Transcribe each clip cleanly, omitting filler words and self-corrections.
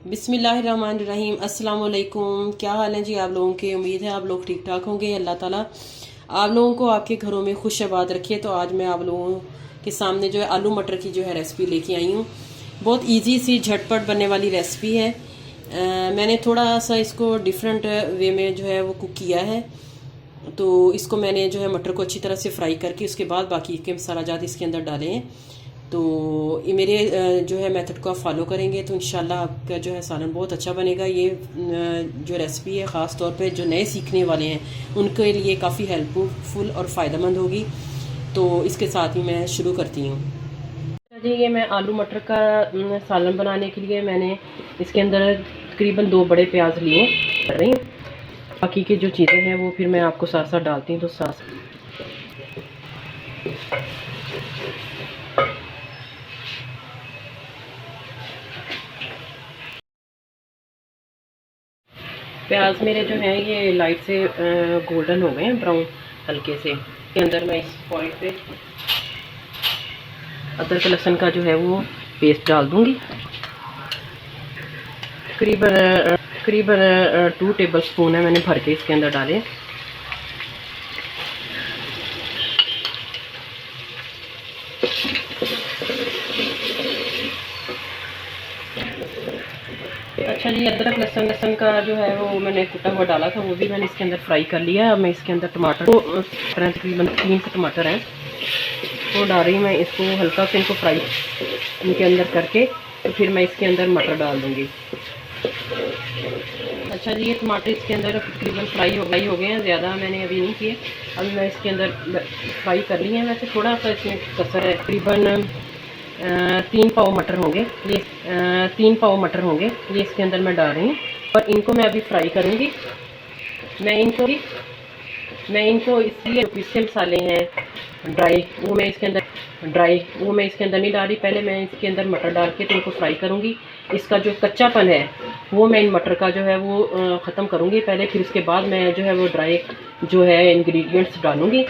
बिस्मिल्लाहिर्रहमानिर्रहीम। अस्सलाम वालेकुम। क्या हाल है जी आप लोगों के? उम्मीद है आप लोग ठीक ठाक होंगे। अल्लाह ताला आप लोगों को आपके घरों में खुश आबाद रखिए। तो आज मैं आप लोगों के सामने जो है आलू मटर की जो है रेसिपी लेके आई हूँ। बहुत इजी सी झटपट बनने वाली रेसिपी है। मैंने थोड़ा सा इसको डिफरेंट वे में जो है वो कुक किया है। तो इसको मैंने जो है मटर को अच्छी तरह से फ्राई करके उसके बाद बाकी के मसाला जात इसके अंदर डाले हैं। तो ये मेरे जो है मेथड को आप फॉलो करेंगे तो इंशाल्लाह आपका जो है सालन बहुत अच्छा बनेगा। ये जो रेसिपी है ख़ास तौर पे जो नए सीखने वाले हैं उनके लिए काफ़ी हेल्पफुल और फ़ायदेमंद होगी। तो इसके साथ ही मैं शुरू करती हूँ जी। ये मैं आलू मटर का सालन बनाने के लिए मैंने इसके अंदर तकरीबन 2 बड़े प्याज लिए कर रही हूँ। बाकी की जो चीज़ें हैं वो फिर मैं आपको साथ साथ डालती हूँ। तो साथ प्याज मेरे जो हैं ये लाइट से गोल्डन हो गए हैं, ब्राउन हल्के से। के अंदर मैं इस पॉइंट पे अदरक लहसुन का जो है वो पेस्ट डाल दूंगी। करीबन 2 टेबल स्पून है मैंने भर के इसके अंदर डाले। अच्छा जी, अदरक लहसुन का जो है वो मैंने कुटा हुआ डाला था, वो भी मैंने इसके अंदर फ्राई कर लिया है। अब मैं इसके अंदर टमाटर को तकरीबन 3 टमाटर हैं वो डाल रही हूँ मैं। इसको हल्का से इनको फ्राई इनके अंदर करके तो फिर मैं इसके अंदर मटर डाल दूँगी। अच्छा जी, ये टमाटर इसके अंदर तकरीबन फ्राई हो गए हैं, ज़्यादा मैंने अभी नहीं किए। अभी मैं इसके अंदर फ्राई कर ली है। वैसे थोड़ा सा इसमें कसर है। तकरीबन 3 पाव मटर होंगे ये। 3 पाव मटर होंगे ये इसके अंदर मैं डाल रही हूँ। और इनको मैं अभी फ्राई करूँगी। मैं इनको इसलिए पीसे मसाले हैं ड्राई वो मैं इसके अंदर नहीं डाल रही। पहले मैं इसके अंदर मटर डाल के तो इनको फ्राई करूँगी। इसका जो कच्चापन है वो मैं इन मटर का जो है वो ख़त्म करूँगी पहले, फिर उसके बाद मैं जो है वो ड्राई जो है इंग्रेडिएंट्स डालूँगी।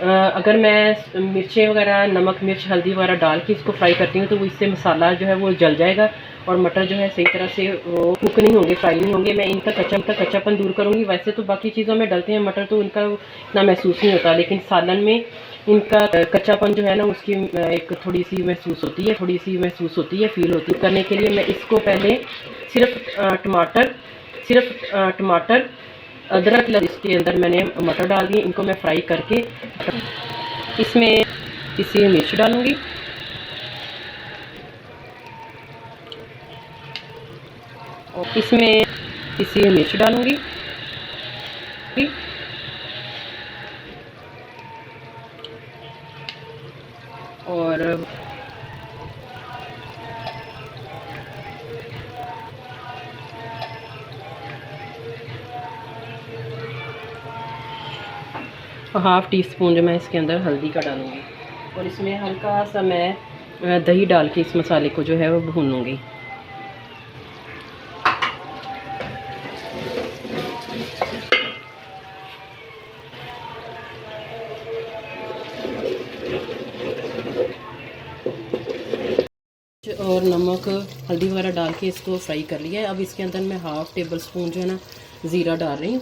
अगर मैं मिर्चें वगैरह, नमक मिर्च हल्दी वगैरह डाल के इसको फ्राई करती हूँ तो वो इससे मसाला जो है वो जल जाएगा और मटर जो है सही तरह से वो कुक नहीं होंगे, फ्राई नहीं होंगे। मैं इनका कच्चापन दूर करूँगी। वैसे तो बाकी चीज़ों में डलते हैं मटर तो इनका इतना महसूस नहीं होता, लेकिन सालन में इनका कच्चापन जो है ना उसकी एक थोड़ी सी महसूस होती है, फील होती है। करने के लिए मैं इसको पहले सिर्फ टमाटर अदरक इसके अंदर मैंने मटर डाल दिए। इनको मैं फ्राई करके इसमें पिसी मिर्च डालूंगी। और इसमें पिसी मिर्च डालूंगी और हाफ़ टी स्पून जो मैं इसके अंदर हल्दी का डालूंगी। और इसमें हल्का सा मैं दही डाल के इस मसाले को जो है वो भूनूंगी। और नमक हल्दी वगैरह डाल के इसको फ्राई कर लिया है। अब इसके अंदर मैं हाफ़ टेबल स्पून जो है ना ज़ीरा डाल रही हूँ।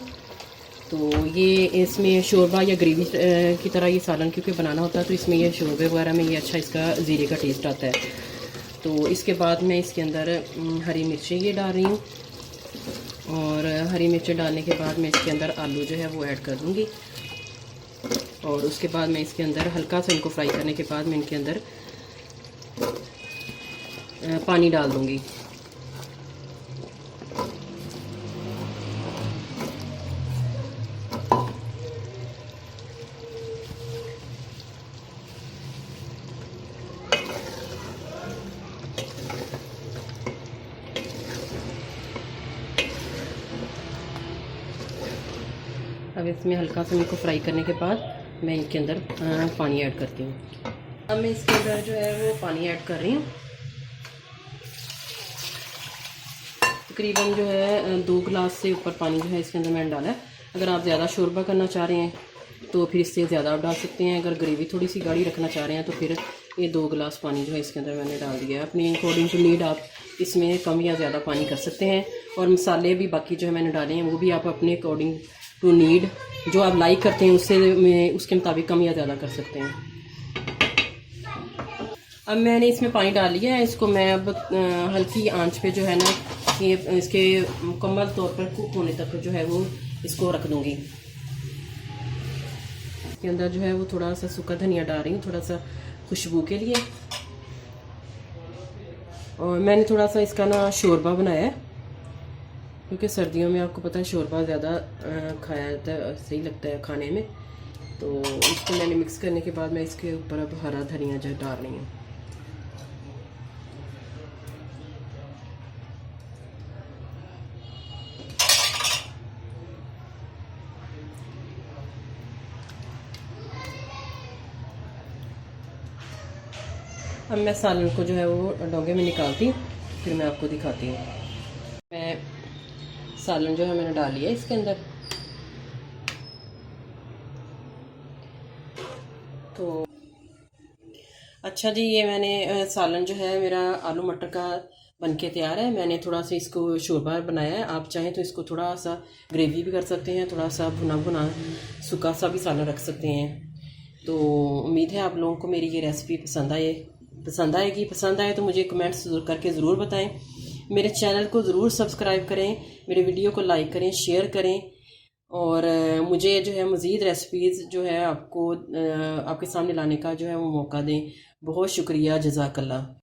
तो ये इसमें शोरबा या ग्रेवी की तरह ये सालन क्योंकि बनाना होता है तो इसमें ये शोरबे वगैरह में ये अच्छा इसका ज़ीरे का टेस्ट आता है। तो इसके बाद मैं इसके अंदर हरी मिर्चें ये डाल रही हूँ। और हरी मिर्चें डालने के बाद मैं इसके अंदर आलू जो है वो ऐड कर दूँगी। और उसके बाद मैं इसके अंदर हल्का सा इनको फ्राई करने के बाद मैं इनके अंदर पानी डाल दूँगी। अब इसमें हल्का सा इनको फ्राई करने के बाद मैं इनके अंदर पानी ऐड करती हूँ। अब मैं इसके अंदर जो है वो पानी ऐड कर रही हूँ। तकरीबन जो है 2 गिलास से ऊपर पानी जो है इसके अंदर मैंने डाला है। अगर आप ज़्यादा शोरबा करना चाह रहे हैं तो फिर इससे ज़्यादा आप डाल सकते हैं। अगर ग्रेवी थोड़ी सी गाढ़ी रखना चाह रहे हैं तो फिर ये 2 गिलास पानी जो है इसके अंदर मैंने डाल दिया है। अपनी अकॉर्डिंग टू नीड आप इसमें कम या ज़्यादा पानी कर सकते हैं। और मसाले भी बाकी जो है मैंने डाले हैं वो भी आप अपने अकॉर्डिंग टू नीड जो आप लाइक करते हैं उससे में उसके मुताबिक कम या ज़्यादा कर सकते हैं। अब मैंने इसमें पानी डाल लिया है, इसको मैं अब हल्की आंच पे जो है ना ये इसके मुकम्मल तौर पर कुक होने तक जो है वो इसको रख दूँगी। इसके अंदर जो है वो थोड़ा सा सूखा धनिया डाल रही हूँ, थोड़ा सा खुशबू के लिए। और मैंने थोड़ा सा इसका ना शोरबा बनाया है, क्योंकि सर्दियों में आपको पता है शोरबा ज़्यादा खाया जाता है, सही लगता है खाने में। तो इसको मैंने मिक्स करने के बाद मैं इसके ऊपर अब हरा धनिया जो डाल रही हूँ। अब मैं सालन को जो है वो डोंगे में निकालती हूँ, फिर मैं आपको दिखाती हूँ। मैं सालन जो है मैंने डाल लिया इसके अंदर। तो अच्छा जी, ये मैंने सालन जो है मेरा आलू मटर का बनके तैयार है। मैंने थोड़ा सा इसको शोरबा बनाया है, आप चाहें तो इसको थोड़ा सा ग्रेवी भी कर सकते हैं, थोड़ा सा भुना भुना सूखा सा भी सालन रख सकते हैं। तो उम्मीद है आप लोगों को मेरी ये रेसिपी पसंद आएगी। पसंद आए तो मुझे कमेंट्स करके ज़रूर बताएं। मेरे चैनल को ज़रूर सब्सक्राइब करें, मेरे वीडियो को लाइक करें, शेयर करें। और मुझे जो है मज़ीद रेसिपीज़ जो है आपको आपके सामने लाने का जो है वो मौका दें। बहुत शुक्रिया, जज़ाकल्लाह।